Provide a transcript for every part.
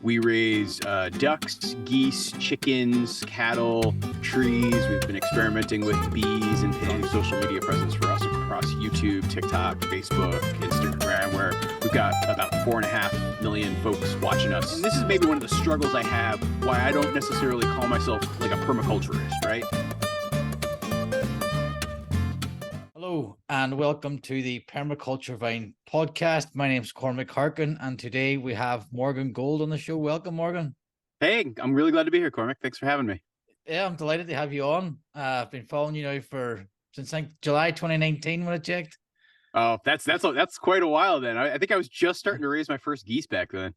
We raise ducks, geese, chickens, cattle, trees. We've been experimenting with bees and pigs. Social media presence for us across YouTube, TikTok, Facebook, Instagram, where we've got about 4.5 million folks watching us. And this is maybe one of the struggles I have, why I don't necessarily call myself like a permaculturist, right? Hello and welcome to the Permaculture Vine podcast. My name is Cormac Harkin and today we have Morgan Gold on the show. Welcome, Morgan. Hey, I'm really glad to be here, Cormac. Thanks for having me. Yeah, I'm delighted to have you on. I've been following you now since like July 2019 when I checked. Oh, that's quite a while then. I think I was just starting to raise my first geese back then.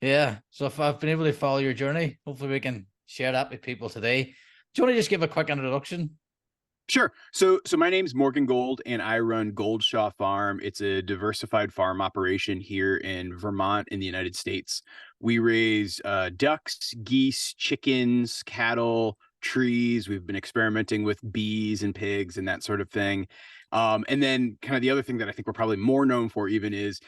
Yeah, so if I've been able to follow your journey, hopefully we can share that with people today. Do you want to just give a quick introduction? Sure. So my name's Morgan Gold, and I run Goldshaw Farm. It's a diversified farm operation here in Vermont in the United States. We raise ducks, geese, chickens, cattle, trees. We've been experimenting with bees and pigs and that sort of thing. And then kind of the other thing that I think we're probably more known for even is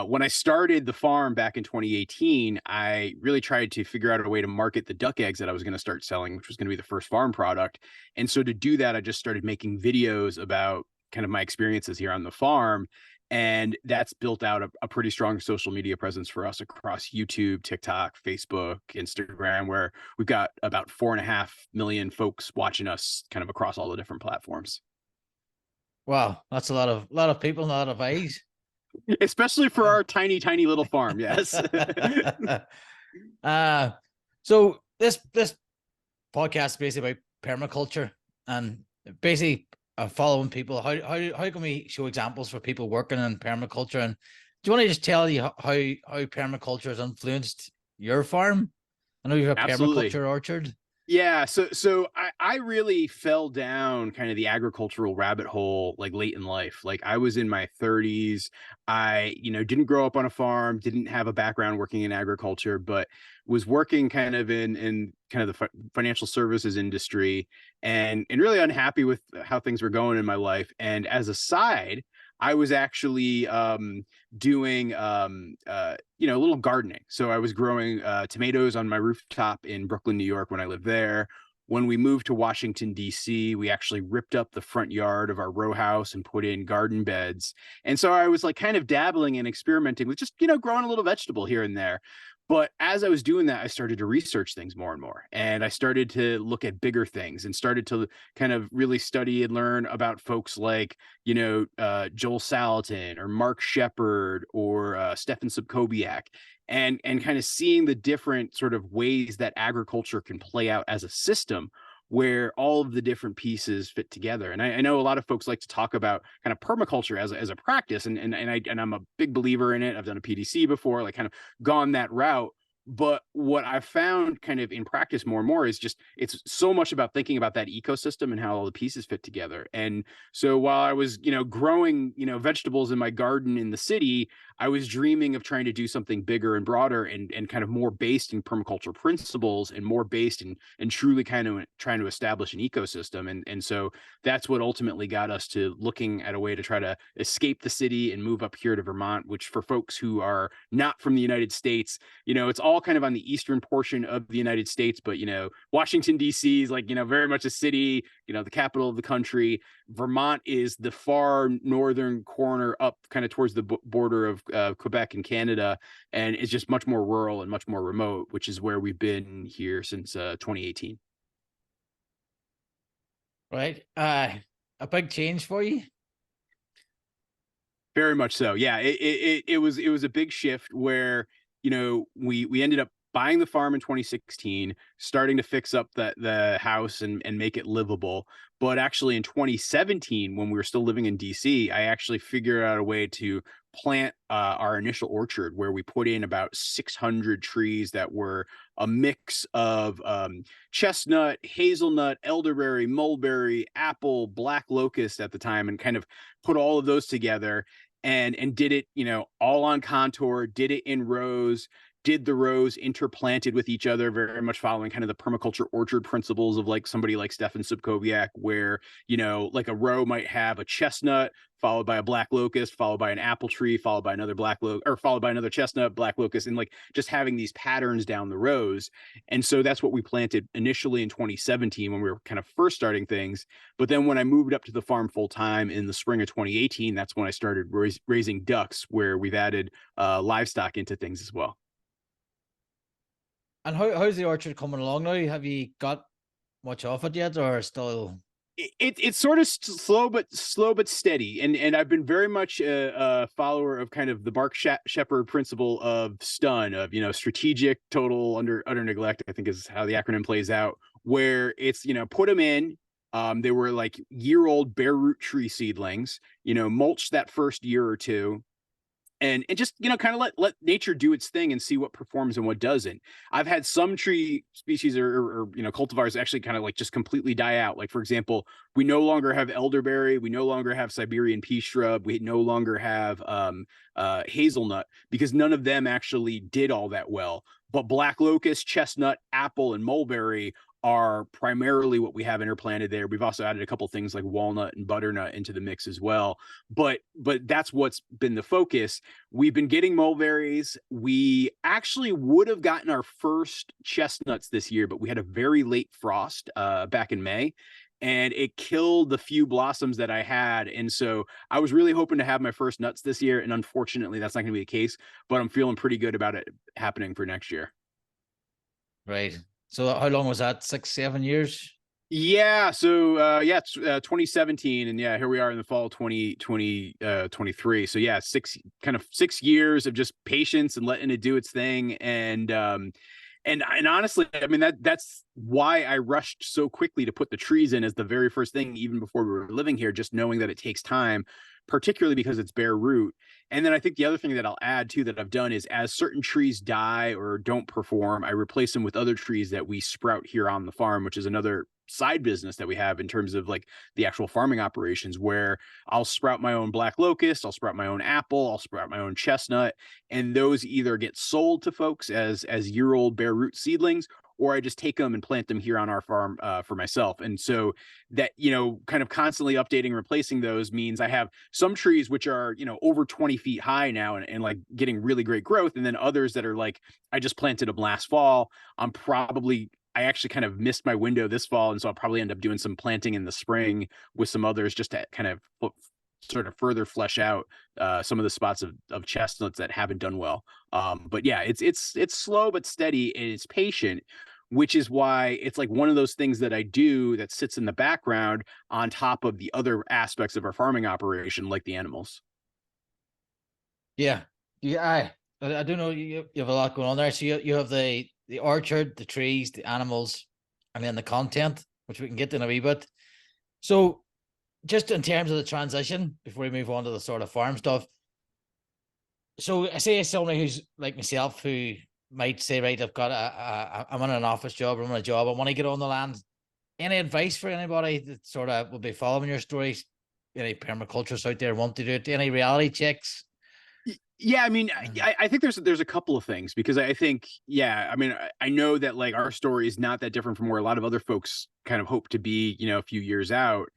when I started the farm back in 2018, I really tried to figure out a way to market the duck eggs that I was going to start selling, which was going to be the first farm product. And so to do that, I just started making videos about kind of my experiences here on the farm. And that's built out a pretty strong social media presence for us across YouTube, TikTok, Facebook, Instagram, where we've got about 4.5 million folks watching us kind of across all the different platforms. Wow, that's a lot of people, a lot of eyes. Especially for our tiny little farm. Yes. So this podcast is basically about permaculture and basically following people. How can we show examples for people working in permaculture? And do you want to just tell you how permaculture has influenced your farm? I know you have a permaculture orchard. Yeah, so I really fell down kind of the agricultural rabbit hole like late in life. Like I was in my 30s. I, didn't grow up on a farm, didn't have a background working in agriculture, but was working kind of in kind of the financial services industry and really unhappy with how things were going in my life. And as a side, I was actually doing a little gardening. So I was growing tomatoes on my rooftop in Brooklyn, New York when I lived there. When we moved to Washington, D.C., we actually ripped up the front yard of our row house and put in garden beds. And so I was like kind of dabbling and experimenting with just, growing a little vegetable here and there. But as I was doing that, I started to research things more and more. And I started to look at bigger things and started to kind of really study and learn about folks like, Joel Salatin or Mark Shepard or Stefan Subkowiak and kind of seeing the different sort of ways that agriculture can play out as a system where all of the different pieces fit together. And I know a lot of folks like to talk about kind of permaculture as a practice, and I'm a big believer in it. I've done a PDC before, like kind of gone that route. But what I've found kind of in practice more and more is just it's so much about thinking about that ecosystem and how all the pieces fit together. And so while I was, growing, vegetables in my garden in the city, I was dreaming of trying to do something bigger and broader and kind of more based in permaculture principles and more based in truly kind of trying to establish an ecosystem. And so that's what ultimately got us to looking at a way to try to escape the city and move up here to Vermont, which for folks who are not from the United States, it's all kind of on the eastern portion of the United States, but Washington, D.C. is like, very much a city, the capital of the country. Vermont is the far northern corner up kind of towards the border of Quebec and Canada, and it's just much more rural and much more remote, which is where we've been here since 2018. Right. A big change for you? Very much so. Yeah, it was a big shift where we ended up buying the farm in 2016, starting to fix up the house and make it livable. But actually in 2017, when we were still living in DC, I actually figured out a way to plant our initial orchard where we put in about 600 trees that were a mix of chestnut, hazelnut, elderberry, mulberry, apple, black locust at the time, and kind of put all of those together and did it, all on contour, did it in rows, did the rows interplanted with each other, very much following kind of the permaculture orchard principles of like somebody like Stefan Subkowiak, where, you know, like a row might have a chestnut followed by a black locust, followed by an apple tree, followed by another or followed by another chestnut, black locust, and like just having these patterns down the rows. And so that's what we planted initially in 2017 when we were kind of first starting things. But then when I moved up to the farm full time in the spring of 2018, that's when I started raising ducks, where we've added livestock into things as well. And how's the orchard coming along now? Have you got much off it yet, or still? It's sort of slow but steady, and I've been very much a follower of kind of the Bark Shepherd principle of STUN, of, you know, strategic total utter neglect, I think is how the acronym plays out, where it's, you know, put them in. They were like year-old bare root tree seedlings, you know, mulch that first year or two, and just, you know, kind of let nature do its thing and see what performs and what doesn't. I've had some tree species or you know, cultivars actually kind of like just completely die out. Like, for example, we no longer have elderberry, we no longer have Siberian pea shrub, we no longer have hazelnut, because none of them actually did all that well. But black locust, chestnut, apple, and mulberry are primarily what we have interplanted there. We've also added a couple things like walnut and butternut into the mix as well. But that's what's been the focus. We've been getting mulberries. We actually would have gotten our first chestnuts this year, but we had a very late frost back in May, and it killed the few blossoms that I had. And so I was really hoping to have my first nuts this year, and unfortunately that's not going to be the case, but I'm feeling pretty good about it happening for next year. Right. So how long was that? 6-7 years? Yeah. So it's 2017, and yeah, here we are in the fall of 2023. So yeah, 6 years of just patience and letting it do its thing. And honestly, I mean, that's why I rushed so quickly to put the trees in as the very first thing, even before we were living here, just knowing that it takes time, particularly because it's bare root. And then I think the other thing that I'll add too that I've done is, as certain trees die or don't perform, I replace them with other trees that we sprout here on the farm, which is another side business that we have in terms of like the actual farming operations, where I'll sprout my own black locust, I'll sprout my own apple, I'll sprout my own chestnut, and those either get sold to folks as year-old bare root seedlings, or I just take them and plant them here on our farm for myself. And so that, you know, kind of constantly updating and replacing those means I have some trees which are, you know, over 20 feet high now and like getting really great growth, and then others that are like, I just planted them last fall. I actually kind of missed my window this fall, and so I'll probably end up doing some planting in the spring with some others, just to kind of sort of further flesh out some of the spots of chestnuts that haven't done well. But yeah, it's slow but steady, and it's patient, which is why it's like one of those things that I do that sits in the background on top of the other aspects of our farming operation, like the animals. Yeah. Yeah. I don't know. You have a lot going on there. So you have the orchard, the trees, the animals, and then the content, which we can get in a wee bit. So just in terms of the transition, before we move on to the sort of farm stuff. So I say somebody who's like myself, who might say, right, I'm in an office job, I'm in a job, I want to get on the land. Any advice for anybody that sort of will be following your stories? Any permaculturists out there want to do it? Any reality checks? Yeah, I mean, I think there's a couple of things, because I think, yeah, I mean, I know that like our story is not that different from where a lot of other folks kind of hope to be, you know, a few years out.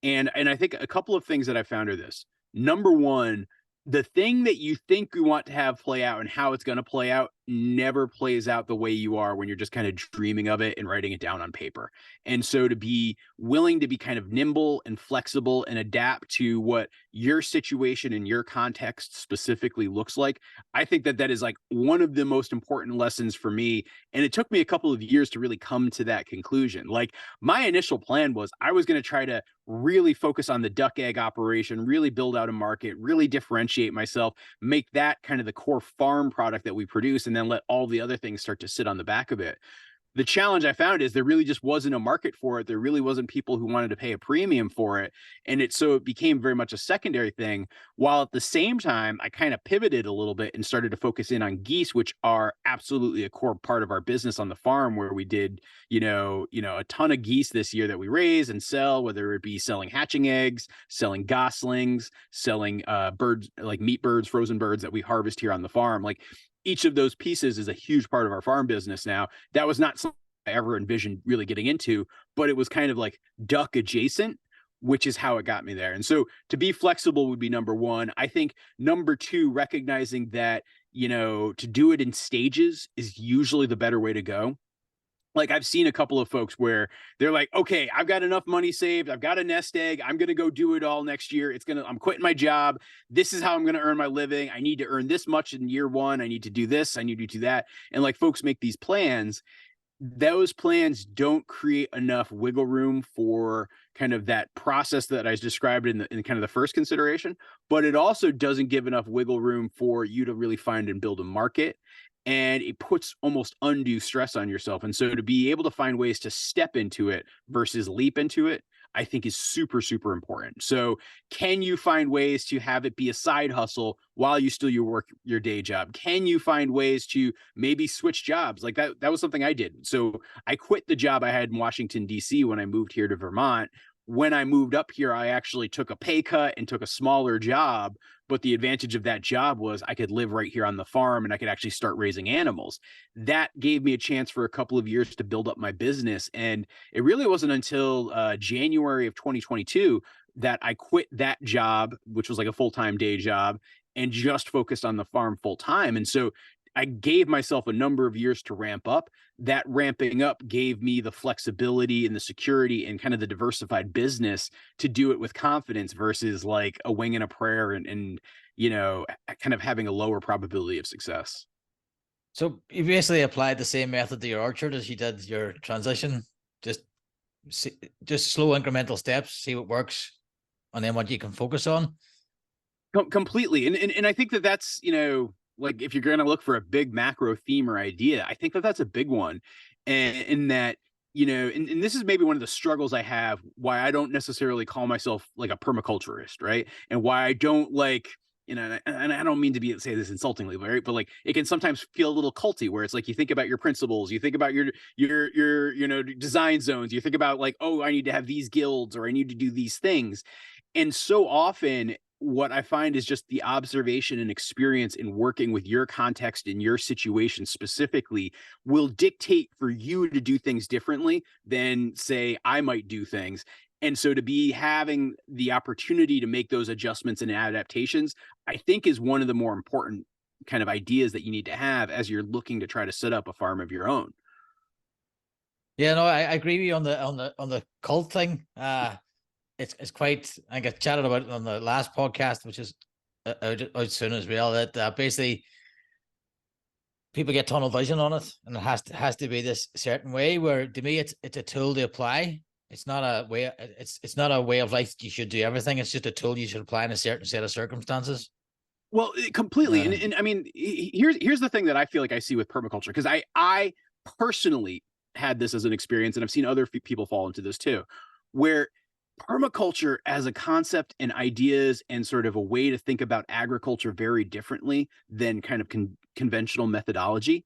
And I think a couple of things that I found are this. Number one, the thing that you think you want to have play out and how it's going to play out never plays out the way you are when you're just kind of dreaming of it and writing it down on paper. And so to be willing to be kind of nimble and flexible and adapt to what your situation and your context specifically looks like, I think that is like one of the most important lessons for me. And it took me a couple of years to really come to that conclusion. Like, my initial plan was I was going to try to really focus on the duck egg operation, really build out a market, really differentiate myself, make that kind of the core farm product that we produce, and then let all the other things start to sit on the back of it. The challenge I found is there really just wasn't a market for it. There really wasn't people who wanted to pay a premium for it. And it became very much a secondary thing. While at the same time, I kind of pivoted a little bit and started to focus in on geese, which are absolutely a core part of our business on the farm, where we did, a ton of geese this year that we raise and sell, whether it be selling hatching eggs, selling goslings, selling birds, like meat birds, frozen birds that we harvest here on the farm. Like, each of those pieces is a huge part of our farm business now. That was not something I ever envisioned really getting into, but it was kind of like duck adjacent, which is how it got me there. And so to be flexible would be number one. I think number two, recognizing that, to do it in stages is usually the better way to go. Like I've seen a couple of folks where they're like, okay, I've got enough money saved. I've got a nest egg. I'm going to go do it all next year. I'm quitting my job. This is how I'm going to earn my living. I need to earn this much in year one. I need to do this. I need to do that. And like folks make these plans. Those plans don't create enough wiggle room for kind of that process that I described in kind of the first consideration, but it also doesn't give enough wiggle room for you to really find and build a market. And it puts almost undue stress on yourself. And so to be able to find ways to step into it versus leap into it, I think is super, super important. So can you find ways to have it be a side hustle while you still work your day job? Can you find ways to maybe switch jobs? Like that was something I did. So I quit the job I had in Washington, D.C. when I moved here to Vermont. When I moved up here, I actually took a pay cut and took a smaller job. But the advantage of that job was I could live right here on the farm and I could actually start raising animals. That gave me a chance for a couple of years to build up my business. And it really wasn't until January of 2022 that I quit that job, which was like a full-time day job, and just focused on the farm full time. And so I gave myself a number of years to ramp up. That ramping up gave me the flexibility and the security and kind of the diversified business to do it with confidence versus like a wing and a prayer and kind of having a lower probability of success. So you basically applied the same method to your orchard as you did your transition, just slow incremental steps, see what works, and then what you can focus on. Completely. And I think that's, like if you're going to look for a big macro theme or idea, I think that's a big one. And in that, and this is maybe one of the struggles I have, why I don't necessarily call myself like a permaculturist, right? And why I don't like, and I don't mean to say this insultingly, right? But like it can sometimes feel a little culty, where it's like you think about your principles, you think about your design zones, you think about like, oh, I need to have these guilds or I need to do these things. And so often what I find is just the observation and experience in working with your context and your situation specifically will dictate for you to do things differently than say I might do things. And so to be having the opportunity to make those adjustments and adaptations, I think is one of the more important kind of ideas that you need to have as you're looking to try to set up a farm of your own. Yeah, no, I agree with you on the cult thing. It's quite, I got chatted about it on the last podcast, which is out soon as well, that basically people get tunnel vision on it, and it has to be this certain way, where to me it's a tool to apply. It's not a way, it's not a way of life that you should do everything. It's just a tool you should apply in a certain set of circumstances. Well, completely. And I mean, here's the thing that I feel like I see with permaculture, because I personally had this as an experience, and I've seen other people fall into this too, where permaculture as a concept and ideas and sort of a way to think about agriculture very differently than kind of conventional methodology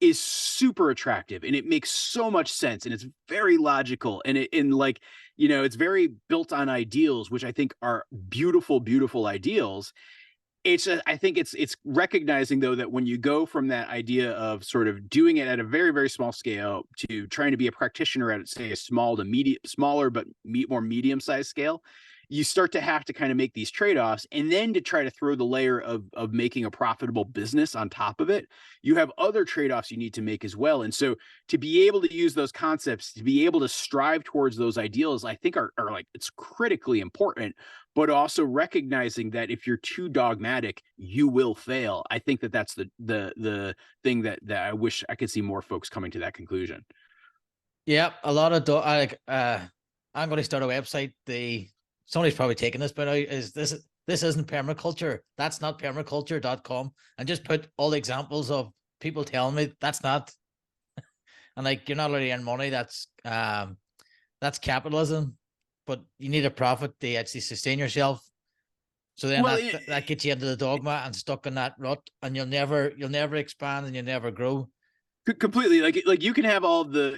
is super attractive, and it makes so much sense, and it's very logical, and it's very built on ideals, which I think are beautiful, beautiful ideals. I think it's recognizing though that when you go from that idea of sort of doing it at a very, very small scale to trying to be a practitioner at, say, a smaller but more medium-sized scale, you start to have to kind of make these trade-offs, and then to try to throw the layer of making a profitable business on top of it, you have other trade-offs you need to make as well. And so to be able to use those concepts, to be able to strive towards those ideals, I think are like, it's critically important, but also recognizing that if you're too dogmatic, you will fail. I think that's the thing that I wish I could see more folks coming to that conclusion. Yeah, a lot of I'm going to start a website. Somebody's probably taken this, but this isn't permaculture. That's not permaculture.com. And just put all the examples of people telling me that's not. And like, you're not allowed to earn money. That's capitalism, but you need a profit to actually sustain yourself. So then that gets you into the dogma and stuck in that rut, and you'll never expand and you'll never grow. Completely. Like you can have all the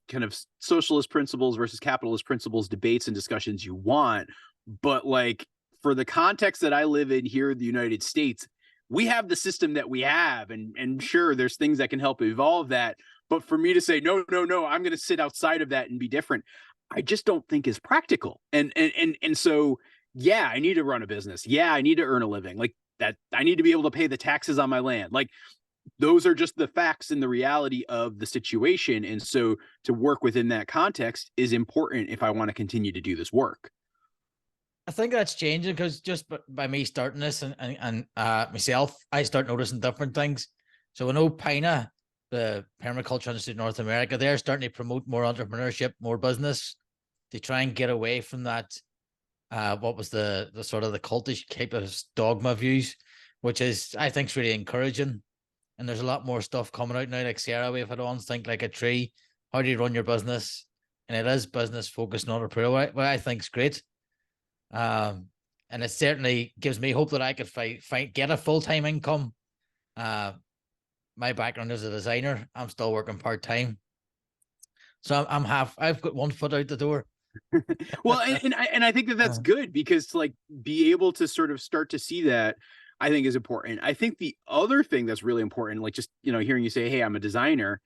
kind of socialist principles versus capitalist principles debates and discussions you want, but like for the context that I live in here in the United States, we have the system that we have, and sure, there's things that can help evolve that. But for me to say, no, no, no, I'm going to sit outside of that and be different, I just don't think is practical. And so, yeah, I need to run a business. Yeah, I need to earn a living. Like that, I need to be able to pay the taxes on my land. Like those are just the facts and the reality of the situation. And so to work within that context is important if I want to continue to do this work. I think that's changing because just by me starting this and myself, I start noticing different things. So I know PINA, the Permaculture Institute of North America, they're starting to promote more entrepreneurship, more business. They try and get away from that. What was the sort of the cultish type of dogma views, which is I think is really encouraging. And there's a lot more stuff coming out now, like Sarah, we've had on Think Like a Tree. How do you run your business? And it is business focused, not entrepreneurial, what I think is great. And it certainly gives me hope that I could get a full-time income. My background as a designer, I'm still working part-time, so I've got one foot out the door. Well, and I think that that's good, because to like be able to sort of start to see that, I think is important. I think the other thing that's really important, like just, hearing you say, hey, I'm a designer,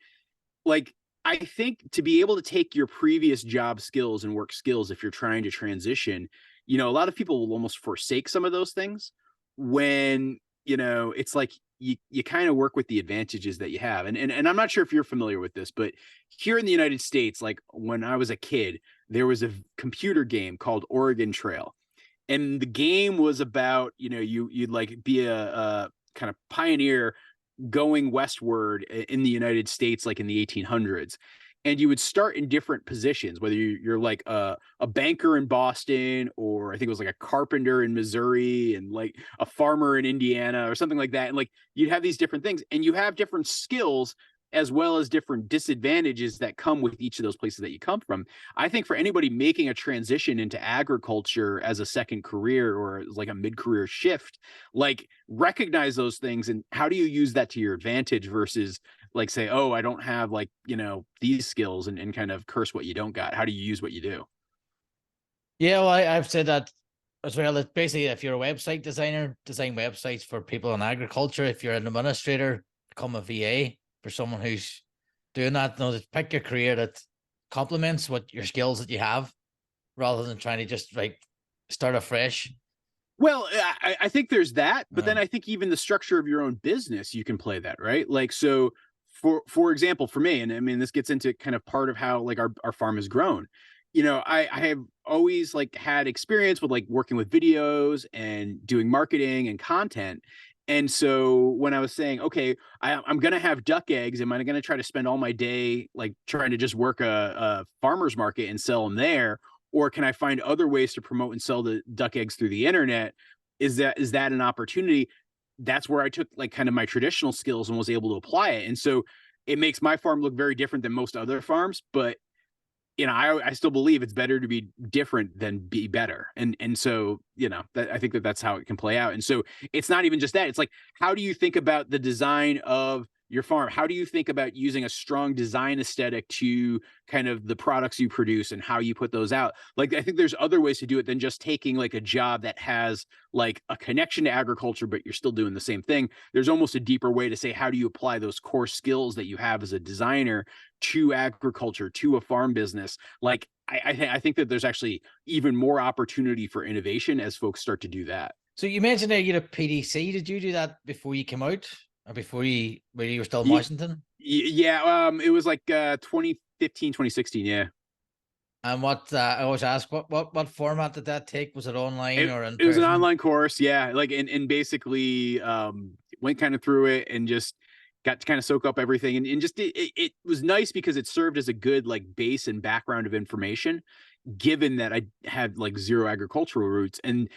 like I think to be able to take your previous job skills and work skills, if you're trying to transition, a lot of people will almost forsake some of those things when, it's like you kind of work with the advantages that you have. And I'm not sure if you're familiar with this, but here in the United States, like when I was a kid, there was a computer game called Oregon Trail. And the game was about, you'd like be a kind of pioneer going westward in the United States, like in the 1800s. And you would start in different positions, whether you're like a banker in Boston, or I think it was like a carpenter in Missouri, and like a farmer in Indiana or something like that. And like you'd have these different things, and you have different skills as well as different disadvantages that come with each of those places that you come from. I think for anybody making a transition into agriculture as a second career or like a mid-career shift, like recognize those things and how do you use that to your advantage versus like say, oh, I don't have like, these skills, and kind of curse what you don't got. How do you use what you do? Yeah, well, I've said that as well. That basically, if you're a website designer, design websites for people in agriculture. If you're an administrator, become a VA for someone who's doing that. Pick your career that complements what your skills that you have, rather than trying to just like start afresh. Well, I think there's that, but then I think even the structure of your own business, you can play that, right? Like, so for example, for me, and I mean, this gets into kind of part of how like our farm has grown. I have always like had experience with like working with videos and doing marketing and content. And so when I was saying, okay, I'm going to have duck eggs, am I going to try to spend all my day like trying to just work a farmer's market and sell them there? Or can I find other ways to promote and sell the duck eggs through the internet? Is that an opportunity? That's where I took like kind of my traditional skills and was able to apply it. And so it makes my farm look very different than most other farms, but I still believe it's better to be different than be better. And so, I think that's how it can play out. And so it's not even just that. It's like, how do you think about the design of your farm? How do you think about using a strong design aesthetic to kind of the products you produce and how you put those out? Like, I think there's other ways to do it than just taking like a job that has like a connection to agriculture, but you're still doing the same thing. There's almost a deeper way to say, how do you apply those core skills that you have as a designer to agriculture, to a farm business? Like, I think that there's actually even more opportunity for innovation as folks start to do that. So you mentioned that you had a PDC. Did you do that before you came out, or before you were still in Washington? Yeah, it was like 2015, 2016. Yeah. And what I always ask, what format did that take? Was it online or in person? It was an online course, yeah. Like, and basically went kind of through it and just got to kind of soak up everything, and just it was nice because it served as a good like base and background of information, given that I had like zero agricultural roots. And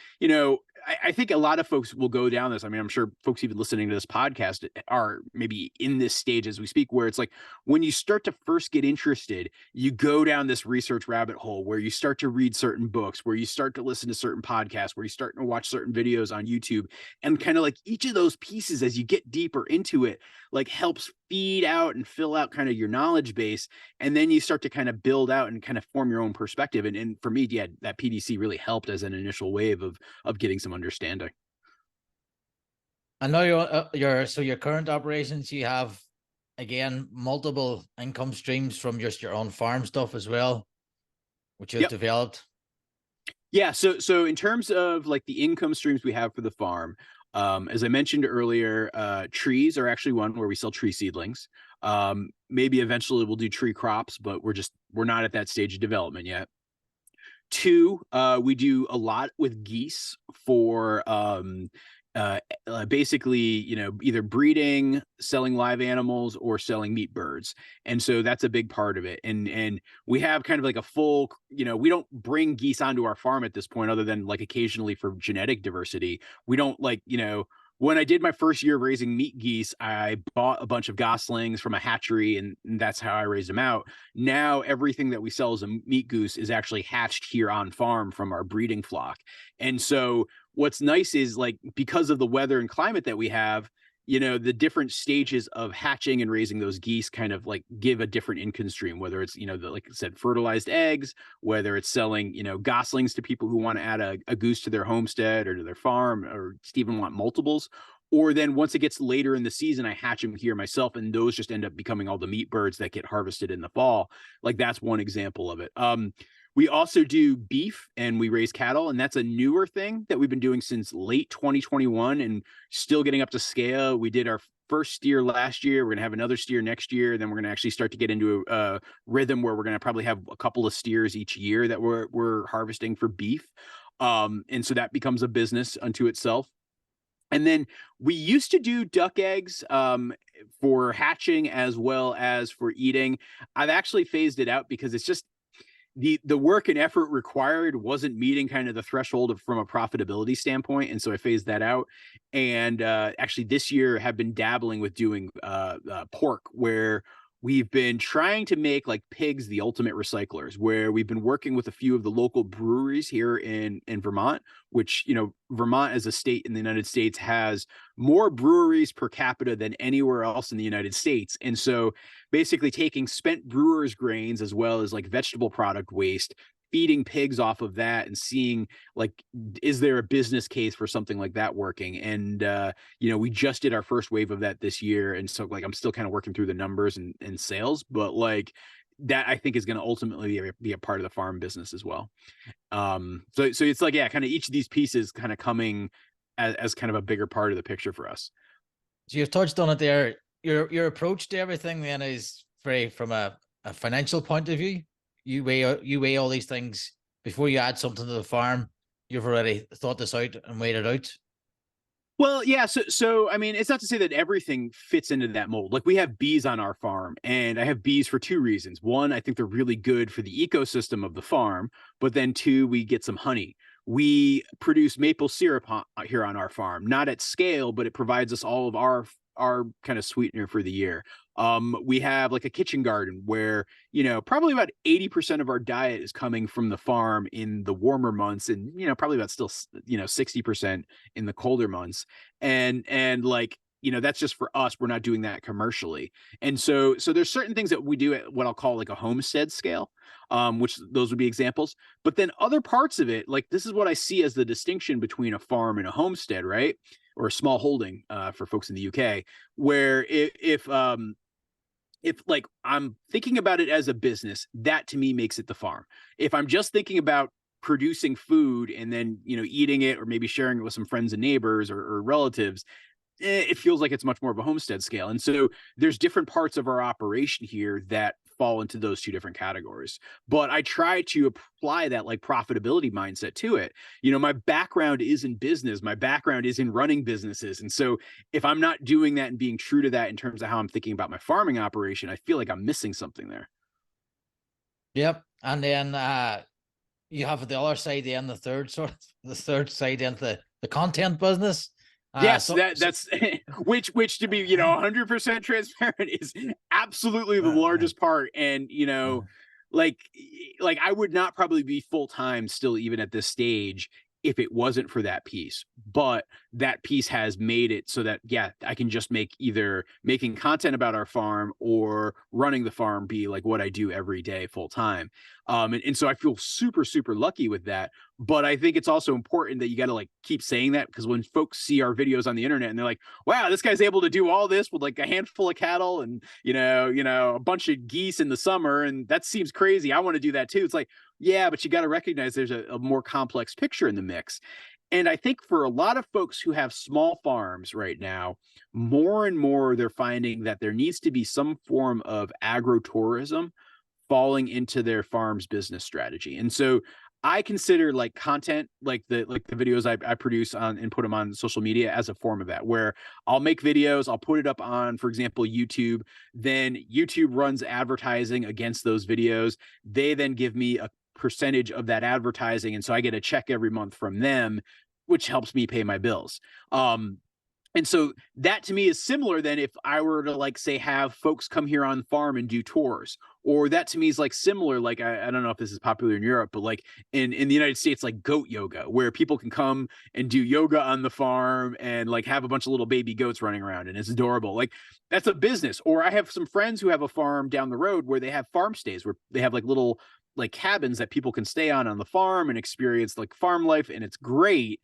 I think a lot of folks will go down this. I mean, I'm sure folks even listening to this podcast are maybe in this stage as we speak, where it's like when you start to first get interested, you go down this research rabbit hole where you start to read certain books, where you start to listen to certain podcasts, where you start to watch certain videos on YouTube. And kind of like each of those pieces, as you get deeper into it, like helps feed out and fill out kind of your knowledge base. And then you start to kind of build out and kind of form your own perspective. And for me, yeah, that PDC really helped as an initial wave of getting some understanding. I know your current operations, you have again multiple income streams from just your own farm stuff as well, which you've Yep. developed. Yeah, so in terms of like the income streams we have for the farm, as I mentioned earlier, trees are actually one where we sell tree seedlings. Maybe eventually we'll do tree crops, but we're not at that stage of development yet. Two, we do a lot with geese for basically, either breeding, selling live animals, or selling meat birds. And so that's a big part of it. And we have kind of like a full, we don't bring geese onto our farm at this point, other than like occasionally for genetic diversity. We don't like, when I did my first year of raising meat geese, I bought a bunch of goslings from a hatchery, and that's how I raised them out. Now everything that we sell as a meat goose is actually hatched here on farm from our breeding flock. And so what's nice is, like, because of the weather and climate that we have, the different stages of hatching and raising those geese kind of like give a different income stream, whether it's, like I said, fertilized eggs, whether it's selling, goslings to people who want to add a goose to their homestead or to their farm, or even want multiples. Or then once it gets later in the season, I hatch them here myself, and those just end up becoming all the meat birds that get harvested in the fall. Like, that's one example of it. We also do beef, and we raise cattle, and that's a newer thing that we've been doing since late 2021 and still getting up to scale. We did our first steer last year. We're going to have another steer next year. Then we're going to actually start to get into a rhythm where we're going to probably have a couple of steers each year that we're harvesting for beef. And so that becomes a business unto itself. And then we used to do duck eggs for hatching as well as for eating. I've actually phased it out because it's just the work and effort required wasn't meeting kind of the threshold from a profitability standpoint, and so I phased that out. And actually this year have been dabbling with doing pork, where we've been trying to make like pigs the ultimate recyclers, where we've been working with a few of the local breweries here in Vermont, which, Vermont as a state in the United States has more breweries per capita than anywhere else in the United States. And so basically taking spent brewers grains as well as like vegetable product waste, feeding pigs off of that, and seeing, like, is there a business case for something like that working? And we just did our first wave of that this year, and so like I'm still kind of working through the numbers and sales, but like that I think is going to ultimately be a part of the farm business as well. So it's like, yeah, kind of each of these pieces kind of coming as kind of a bigger part of the picture for us. So you've touched on it there. Your approach to everything then is very from a financial point of view. You weigh all these things before you add something to the farm. You've already thought this out and weighed it out. Well, yeah. So I mean, it's not to say that everything fits into that mold. Like, we have bees on our farm, and I have bees for two reasons. One, I think they're really good for the ecosystem of the farm, but then two, we get some honey. We produce maple syrup here on our farm, not at scale, but it provides us all of our kind of sweetener for the year. We have like a kitchen garden where, probably about 80% of our diet is coming from the farm in the warmer months, and, probably about still, 60% in the colder months. And like, that's just for us. We're not doing that commercially. And so there's certain things that we do at what I'll call like a homestead scale, which those would be examples. But then other parts of it, like, this is what I see as the distinction between a farm and a homestead, right? Or a small holding, for folks in the UK, where if like I'm thinking about it as a business, that to me makes it the farm. If I'm just thinking about producing food and then, eating it or maybe sharing it with some friends and neighbors or relatives, it feels like it's much more of a homestead scale. And so there's different parts of our operation here that fall into those two different categories. But I try to apply that like profitability mindset to it. My background is in business, my background is in running businesses. And so if I'm not doing that and being true to that in terms of how I'm thinking about my farming operation, I feel like I'm missing something there. Yep. And then you have the other side, then the third side into the content business. Yes, that's which to be 100% transparent is absolutely the largest part. And like I would not probably be full time still even at this stage if it wasn't for that piece. But that piece has made it so that, yeah, I can just make either making content about our farm or running the farm be like what I do every day full time. And so I feel super, super lucky with that. But I think it's also important that you got to like keep saying that, because when folks see our videos on the internet and they're like, wow, this guy's able to do all this with like a handful of cattle and, a bunch of geese in the summer. And that seems crazy. I want to do that too. It's like, yeah, but you got to recognize there's a more complex picture in the mix. And I think for a lot of folks who have small farms right now, more and more they're finding that there needs to be some form of agro-tourism falling into their farm's business strategy. And so I consider like content, like the videos I produce on and put them on social media as a form of that, where I'll make videos, I'll put it up on, for example, YouTube. Then YouTube runs advertising against those videos. They then give me a percentage of that advertising, and so I get a check every month from them, which helps me pay my bills. And so that to me is similar than if I were to like say have folks come here on the farm and do tours. Or that to me is like similar, like I don't know if this is popular in Europe, but like in the United States, like goat yoga, where people can come and do yoga on the farm and like have a bunch of little baby goats running around, and it's adorable. Like that's a business. Or I have some friends who have a farm down the road where they have farm stays, where they have like little like cabins that people can stay on the farm and experience like farm life, and it's great.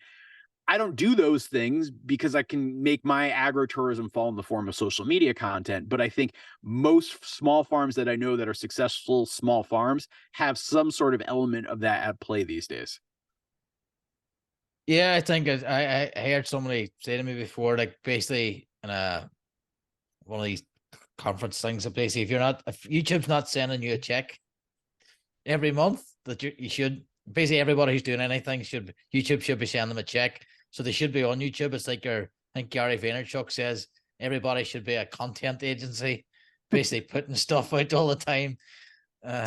I don't do those things because I can make my agro-tourism fall in the form of social media content. But I think most small farms that I know that are successful small farms have some sort of element of that at play these days. Yeah, I think I heard somebody say to me before, like basically in one of these conference things, that basically if YouTube's not sending you a check every month, that you should basically, everybody who's doing anything YouTube should be sending them a check. So they should be on YouTube. It's like I think Gary Vaynerchuk says everybody should be a content agency, basically putting stuff out all the time.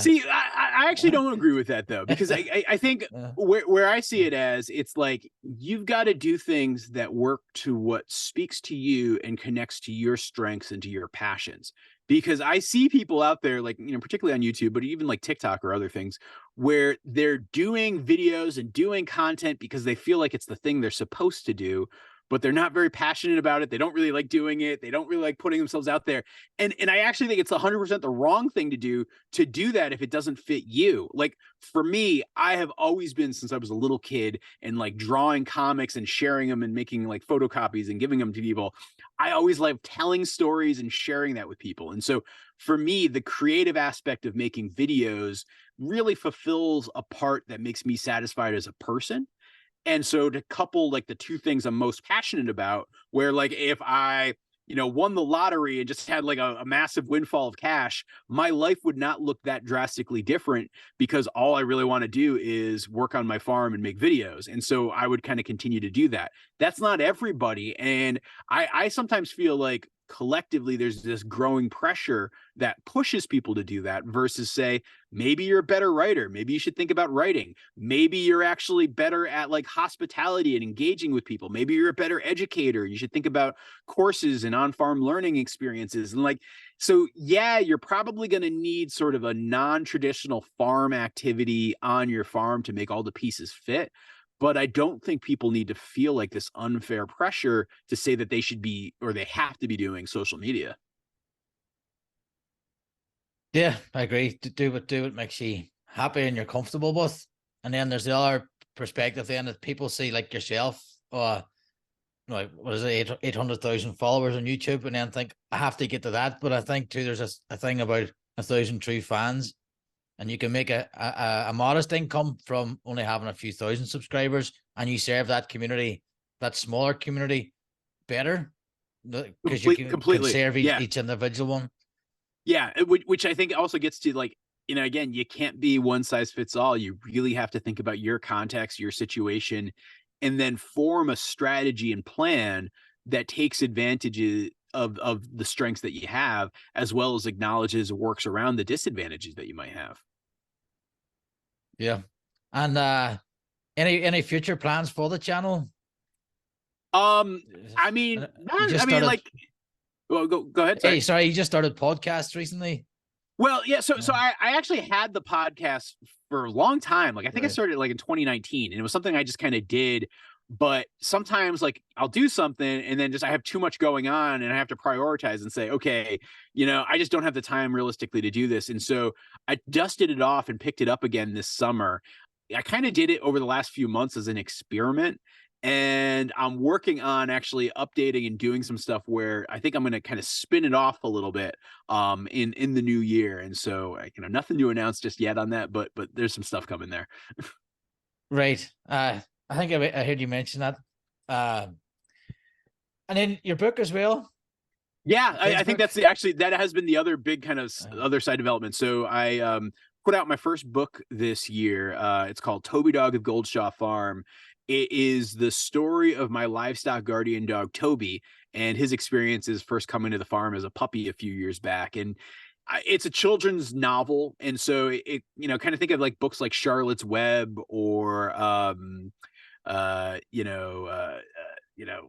See, I actually don't agree with that though, because I think where I see it as, it's like you've got to do things that work to what speaks to you and connects to your strengths and to your passions. Because I see people out there, like, particularly on YouTube, but even like TikTok or other things, where they're doing videos and doing content because they feel like it's the thing they're supposed to do, but they're not very passionate about it. They don't really like doing it. They don't really like putting themselves out there. And I actually think it's 100% the wrong thing to do that if it doesn't fit you. Like for me, I have always been, since I was a little kid, and like drawing comics and sharing them and making like photocopies and giving them to people. I always loved telling stories and sharing that with people. And so for me, the creative aspect of making videos really fulfills a part that makes me satisfied as a person. And so to couple like the two things I'm most passionate about, where like if I, won the lottery and just had like a massive windfall of cash, my life would not look that drastically different, because all I really want to do is work on my farm and make videos. And so I would kind of continue to do that. That's not everybody. And I sometimes feel like collectively there's this growing pressure that pushes people to do that, versus say, maybe you're a better writer, maybe you should think about writing, maybe you're actually better at like hospitality and engaging with people, maybe you're a better educator, you should think about courses and on-farm learning experiences. And like, so yeah, you're probably going to need sort of a non-traditional farm activity on your farm to make all the pieces fit. But I don't think people need to feel like this unfair pressure to say that they should be, or they have to be doing social media. Yeah, I agree. Do what makes you happy and you're comfortable with. And then there's the other perspective then, that people see like yourself, like what is it, 800,000 followers on YouTube, and then think I have to get to that. But I think too, there's a thing about 1,000 true fans. And you can make a modest income from only having a few thousand subscribers, and you serve that community, that smaller community, better, because you can serve each individual one. Yeah, which I think also gets to like, again, you can't be one size fits all. You really have to think about your context, your situation, and then form a strategy and plan that takes advantages of the strengths that you have, as well as acknowledges or works around the disadvantages that you might have. Yeah. And any future plans for the channel? I mean, well, go ahead. Sorry. Hey, sorry, you just started podcast recently. Well, yeah, so Yeah. I actually had the podcast for a long time. Like I think I Right. started like in 2019, and it was something I just kind of did. But sometimes like I'll do something and then just I have too much going on and I have to prioritize and say, okay, I just don't have the time realistically to do this. And so I dusted it off and picked it up again this summer. I kind of did it over the last few months as an experiment. And I'm working on actually updating and doing some stuff where I think I'm going to kind of spin it off a little bit in the new year. And so nothing to announce just yet on that, but there's some stuff coming there. Right. I think I heard you mention that. Uh, and then your book as well, Yeah, the I, kids' I think book. actually that has been the other big kind of Uh, other side development. So I put out my first book this year. It's called Toby Dog of Goldshaw Farm. It is the story of my livestock guardian dog Toby and his experiences first coming to the farm as a puppy a few years back. And it's a children's novel, and so kind of think of like books like Charlotte's Web or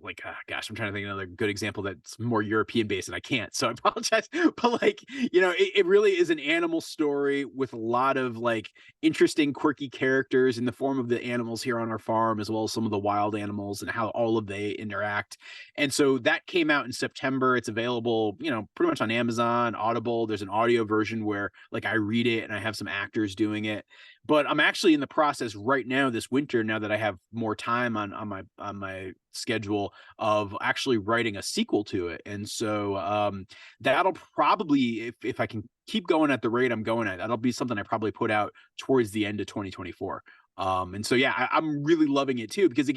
like gosh, I'm trying to think of another good example that's more European based, and I can't, so I apologize. But like, it really is an animal story with a lot of like interesting, quirky characters in the form of the animals here on our farm, as well as some of the wild animals and how all of they interact. And so that came out in September. It's available, pretty much on Amazon, Audible. There's an audio version where like I read it and I have some actors doing it. But I'm actually in the process right now this winter, now that I have more time on my schedule, of actually writing a sequel to it. And so that'll probably, if I can keep going at the rate I'm going at, that'll be something I probably put out towards the end of 2024. And so yeah, I'm really loving it too, because it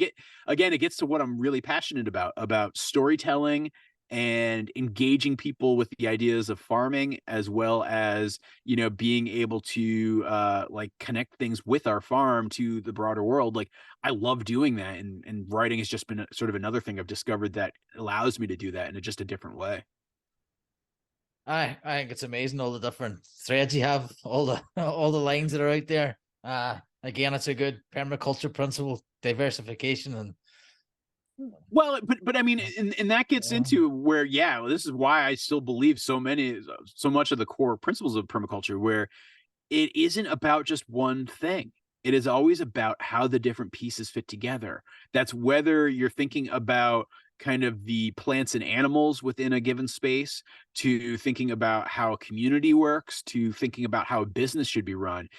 gets to what I'm really passionate about storytelling and engaging people with the ideas of farming, as well as being able to like connect things with our farm to the broader world. Like I love doing that, and writing has just been sort of another thing I've discovered that allows me to do that in just a different way. I think it's amazing all the different threads you have, all the all the lines that are out there. Again, it's a good permaculture principle, diversification, and Well, but I mean, and that gets into where, yeah, well, this is why I still believe so much of the core principles of permaculture, where it isn't about just one thing. It is always about how the different pieces fit together. That's whether you're thinking about kind of the plants and animals within a given space, to thinking about how a community works, to thinking about how a business should be run.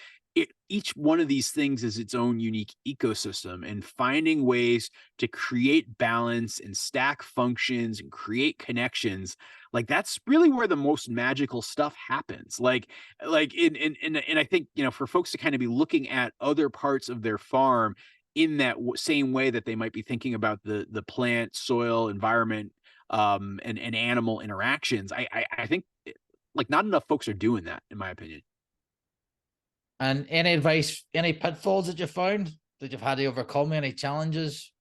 Each one of these things is its own unique ecosystem, and finding ways to create balance and stack functions and create connections, like that's really where the most magical stuff happens. Like and I think, for folks to kind of be looking at other parts of their farm in that same way that they might be thinking about the plant, soil, environment, and animal interactions. I think like not enough folks are doing that, in my opinion. and any advice, any pitfalls that you found that you've had to overcome, any challenges?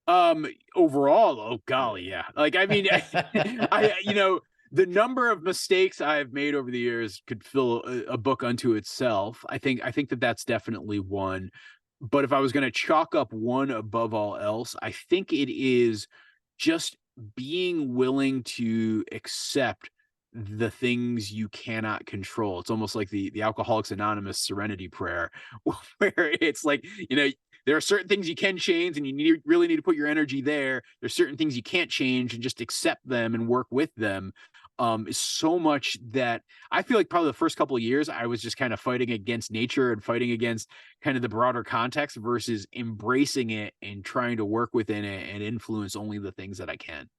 Overall, oh golly, yeah. Like I mean, the number of mistakes I've made over the years could fill a book unto itself. I think that that's definitely one. But if I was going to chalk up one above all else, I think it is just being willing to accept the things you cannot control. It's almost like the Alcoholics Anonymous serenity prayer, where it's like, there are certain things you can change, and you really need to put your energy there. There's certain things you can't change, and just accept them and work with them. Is so much that I feel like probably the first couple of years I was just kind of fighting against nature and fighting against kind of the broader context, versus embracing it and trying to work within it and influence only the things that I can.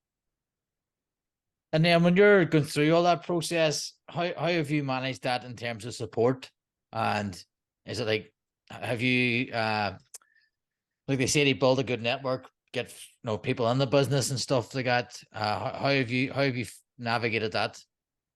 And then when you're going through all that process, how have you managed that in terms of support? And is it like, have you like they say, they build a good network, get people in the business and stuff like that. How have you navigated that?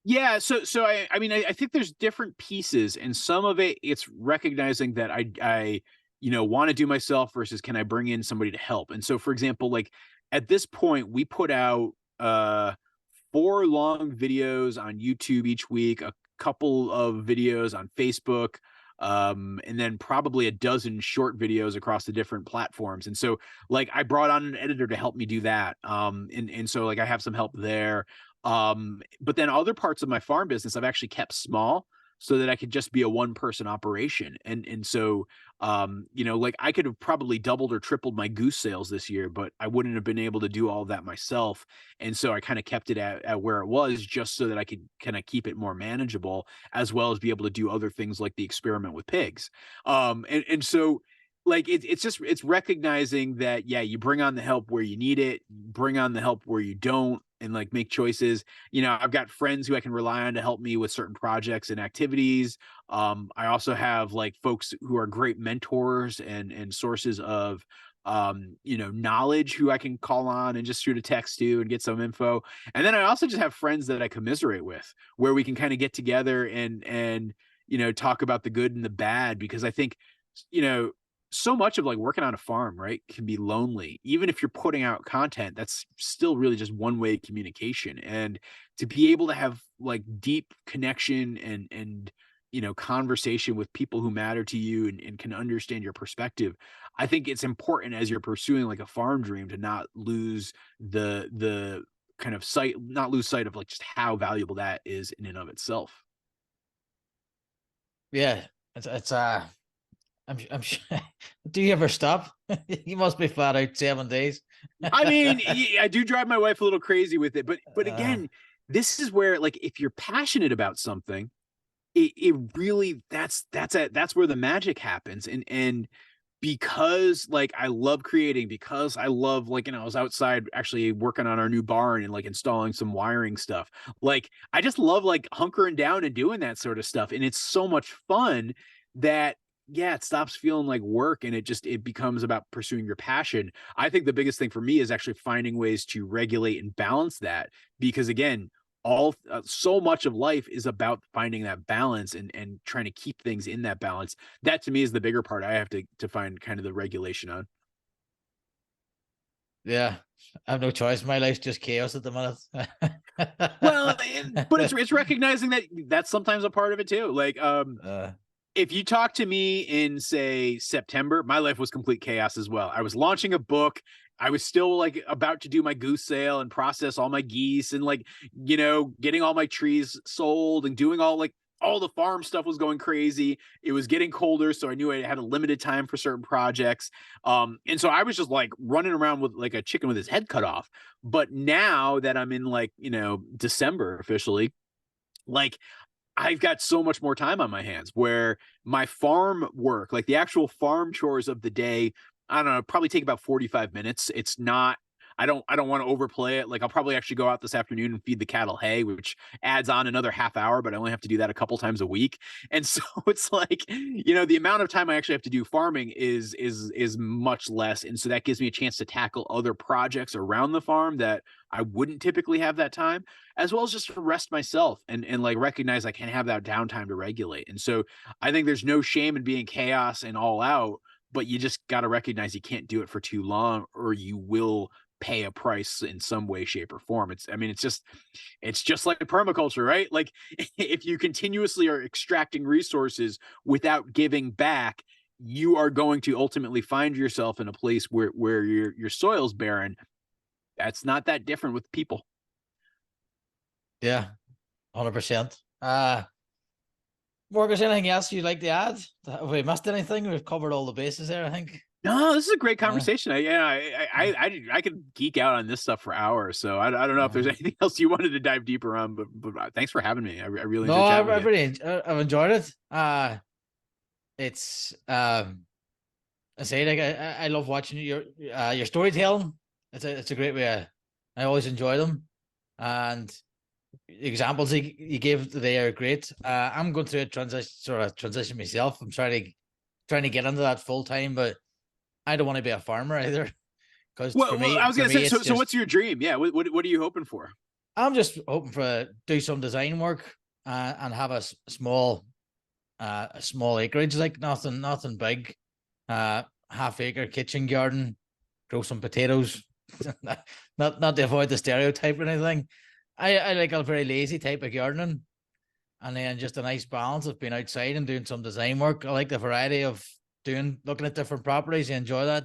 Yeah, so I mean, I think there's different pieces, and some of it's recognizing that I want to do myself versus can I bring in somebody to help. And so, for example, like at this point, we put out 4 long videos on YouTube each week, a couple of videos on Facebook, and then probably a dozen short videos across the different platforms. And so, like, I brought on an editor to help me do that, and so like I have some help there. But then other parts of my farm business I've actually kept small so that I could just be a one person operation. And so you know, like I could have probably doubled or tripled my goose sales this year, but I wouldn't have been able to do all that myself. And so I kind of kept it at where it was just so that I could kind of keep it more manageable, as well as be able to do other things like the experiment with pigs. And so like it's just it's recognizing that, yeah, you bring on the help where you need it, bring on the help where you don't, and like make choices. You know, I've got friends who I can rely on to help me with certain projects and activities. I also have like folks who are great mentors and sources of you know, knowledge who I can call on and just shoot a text to and get some info. And then I also just have friends that I commiserate with, where we can kind of get together and you know, talk about the good and the bad, because I think, you know, so much of like working on a farm, right, can be lonely. Even if you're putting out content, that's still really just one way communication. And to be able to have like deep connection and you know, conversation with people who matter to you and can understand your perspective, I think it's important as you're pursuing like a farm dream to not lose the kind of sight, not lose sight of like just how valuable that is in and of itself. Yeah, it's I'm sure. Do you ever stop? You must be flat out 7 days. I mean, I do drive my wife a little crazy with it, but uh, again, this is where like if you're passionate about something, it really that's where the magic happens. And because like I love creating, because I love like, you know, I was outside actually working on our new barn and like installing some wiring stuff. Like I just love like hunkering down and doing that sort of stuff. And it's so much fun that, yeah, it stops feeling like work and it becomes about pursuing your passion. I think the biggest thing for me is actually finding ways to regulate and balance that, because again, all so much of life is about finding that balance and trying to keep things in that balance. That to me is the bigger part I have to find kind of the regulation on. yeah, I have no choice. My life's just chaos at the Well, but minute. it's recognizing that that's sometimes a part of it too. Like, uh, if you talk to me in say September, my life was complete chaos as well. I was launching a book. I was still like about to do my goose sale and process all my geese and like, you know, getting all my trees sold and doing all like all the farm stuff was going crazy. It was getting colder, so I knew I had a limited time for certain projects. And so I was just like running around with like a chicken with his head cut off. But now that I'm in like, you know, December officially, like I've got so much more time on my hands where my farm work, like the actual farm chores of the day, I don't know, probably take about 45 minutes. It's not, I don't want to overplay it. Like I'll probably actually go out this afternoon and feed the cattle hay, which adds on another half hour, but I only have to do that a couple times a week. And so it's like, you know, the amount of time I actually have to do farming is much less. And so that gives me a chance to tackle other projects around the farm that I wouldn't typically have that time, as well as just to rest myself and like recognize I can have that downtime to regulate. And so I think there's no shame in being chaos and all out, but you just got to recognize you can't do it for too long or you will pay a price in some way, shape, or form. It's, I mean, it's just like permaculture, right? Like if you continuously are extracting resources without giving back, you are going to ultimately find yourself in a place where your soil's barren. That's not that different with people. yeah, 100%. Marcus, anything else you'd like to add? Have we missed anything? We've covered all the bases there, I think. No, this is a great Uh, conversation. I could geek out on this stuff for hours. So I don't know if there's uh, anything else you wanted to dive deeper on, but thanks for having me. I really no, enjoyed chatting with I've you. really, I've enjoyed it. It's I say like I love watching your storytelling. It's a great way. I always enjoy them, and the examples you gave today are great. I'm going through a transition myself. I'm trying to get into that full time, but I don't want to be a farmer either. Because Well, I was for gonna me, say, it's so just what's your dream? Yeah, what are you hoping for? I'm just hoping for do some design work and have a small acreage, like nothing big. Half-acre kitchen garden, grow some potatoes. Not to avoid the stereotype or anything. I like a very lazy type of gardening, and then just a nice balance of being outside and doing some design work. I like the variety of looking at different properties. I enjoy that,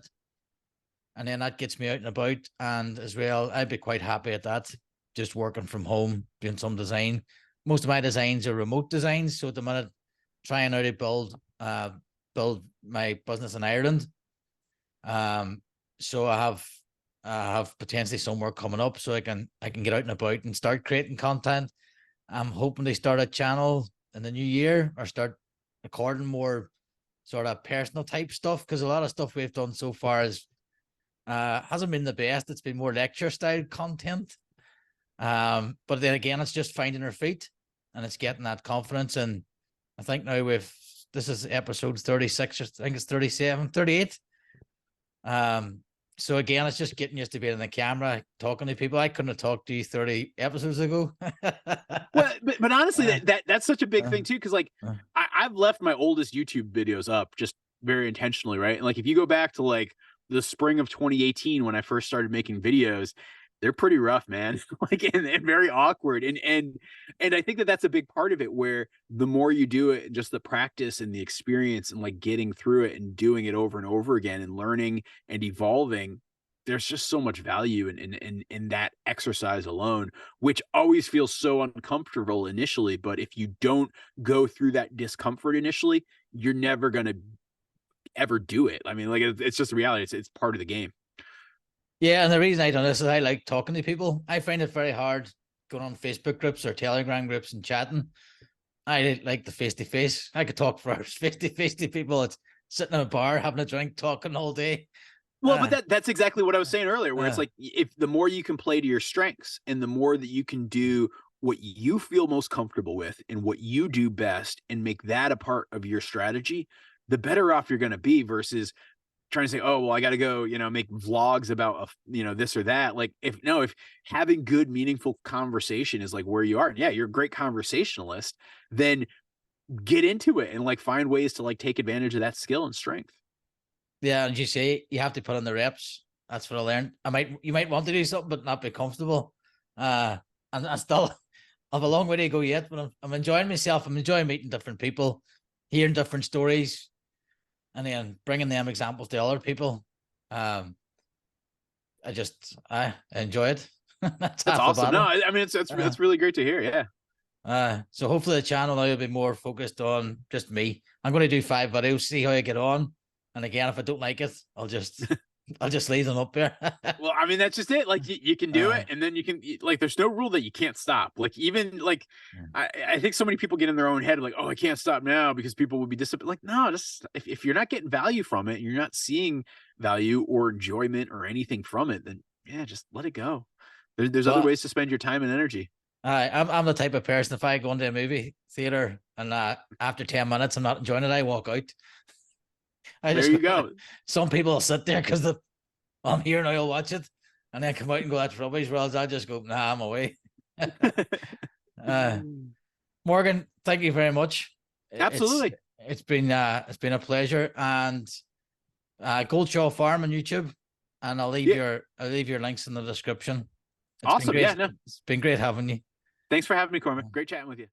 and then that gets me out and about. And as well, I'd be quite happy at that. just working from home, doing some design. Most of my designs are remote designs. So at the minute, trying out to build my business in Ireland. So I have potentially some work coming up, so I can get out and about and start creating content. I'm hoping to start a channel in the new year, or start recording more sort of personal type stuff, because a lot of stuff we've done so far is hasn't been the best. It's been more lecture style content. But then again, it's just finding our feet, and it's getting that confidence. And I think now this is episode 36, I think it's 37, 38. So again, it's just getting used to being in the camera, talking to people. I couldn't have talked to you 30 episodes ago. Well, but honestly, that's such a big thing too, because like I've left my oldest YouTube videos up just very intentionally, right? And like if you go back to like the spring of 2018 when I first started making videos, they're pretty rough, man. Like and very awkward. And I think that that's a big part of it, where the more you do it, just the practice and the experience and like getting through it and doing it over and over again and learning and evolving, there's just so much value in that exercise alone, which always feels so uncomfortable initially. But if you don't go through that discomfort initially, you're never gonna ever do it. I mean, like it's just a reality. It's part of the game. Yeah, and the reason I done this is I like talking to people. I find it very hard going on Facebook groups or Telegram groups and chatting. I like the face-to-face. I could talk for hours face-to-face to people. It's sitting in a bar, having a drink, talking all day. Well, but that's exactly what I was saying earlier, where it's like, if the more you can play to your strengths and the more that you can do what you feel most comfortable with and what you do best and make that a part of your strategy, the better off you're going to be, versus trying to say, oh, well, I got to go, make vlogs about, this or that. Like if having good, meaningful conversation is like where you are, and yeah, you're a great conversationalist, then get into it and like find ways to like take advantage of that skill and strength. Yeah, and you say you have to put in the reps. That's what I learned. You might want to do something, but not be comfortable. And I still have a long way to go yet, but I'm enjoying myself. I'm enjoying meeting different people, hearing different stories, and then bringing them examples to other people. I enjoy it. That's awesome. No, I mean, it's really great to hear. Yeah. So hopefully the channel now will be more focused on just me. I'm going to do 5 videos, see how I get on. And again, if I don't like it, I'll just leave them up there. Well, I mean, that's just it. Like you can do it, and then you can like. There's no rule that you can't stop. Like even like, I think so many people get in their own head like, oh, I can't stop now because people will be disappointed. Like, no, just if you're not getting value from it, you're not seeing value or enjoyment or anything from it, then yeah, just let it go. There's other ways to spend your time and energy. I'm the type of person, if I go into a movie theater and after 10 minutes I'm not enjoying it, I walk out. There you go. Some people will sit there because I'm here and I'll watch it and then come out and go, that's rubbish. Whereas I just go, nah, I'm away. Morgan, thank you very much. Absolutely. It's been a pleasure. And Goldshaw Farm on YouTube, and I'll leave your links in the description. Awesome. It's been great having you. Thanks for having me, Cormac. Great chatting with you.